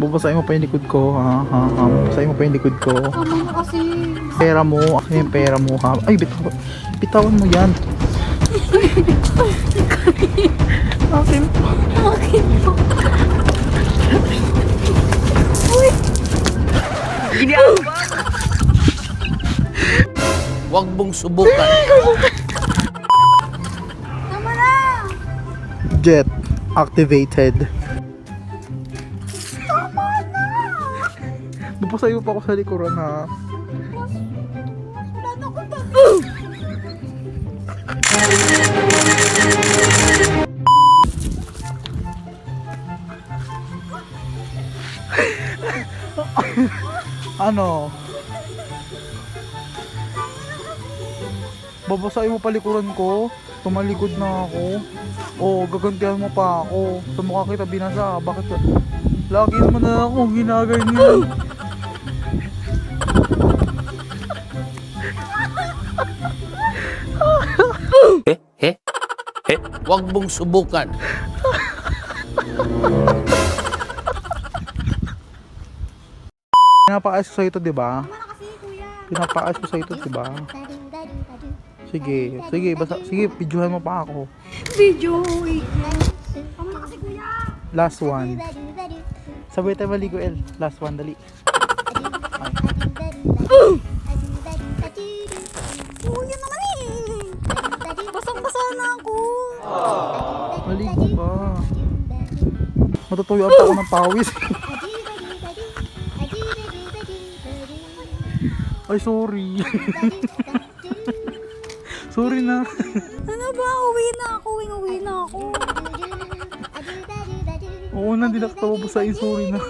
Babasahin mo pa yung likod ko, ha? Babasahin mo pa yung likod ko. Tama na kasi. Pera mo, akin yung pera mo, ha? Ay, bitawan mo yan. Akin po. Akin po. Uy! Huwag mong subukan. Tama na! Jet activated. Tama na! Babasahin mo pa ako sa likuran, ha? Wala na akong dami. Ano? Babasahin mo palikuran ko. Tumalikod na ako. Oh, gagantihan mo pa ako. Sa mukha kita binasa. Bakit? Lagi naman na ako ginaganyan. Huwag mong subukan. Pinapaayos ko sa ito, 'di ba? Tama na kasi, kuya. Pinapaayos ko sa ito, 'di ba? Sige, sige, basta sige, videohan mo pa ako. Video, wait. Tama na kasi, kuya. Last one. Sabay tayo maligo, El. Last one, dali. Kuya naman eh. Basang-basa na ako. Maligo ka. Matutuyo pa ako ng pawis. Ay, sorry. Sorry na. Ano ba? Uwi na ako. Uwi na ako. Oo na, hindi nakatawa sa sorry na.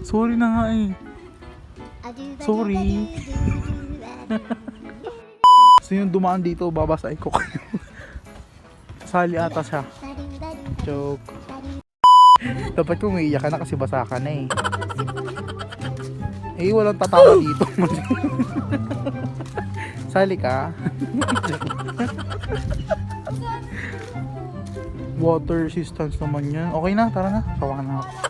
Sorry na nga eh. Sorry. So yung dumaan dito, babasahin ko kayo. Sali ata siya. Joke. Dapat kung umiiyak ka na kasi basa ka na eh. Eh, walang tatawa dito. Sali ka. Water resistance naman yan. Okay na, tara na. Sawa na ako.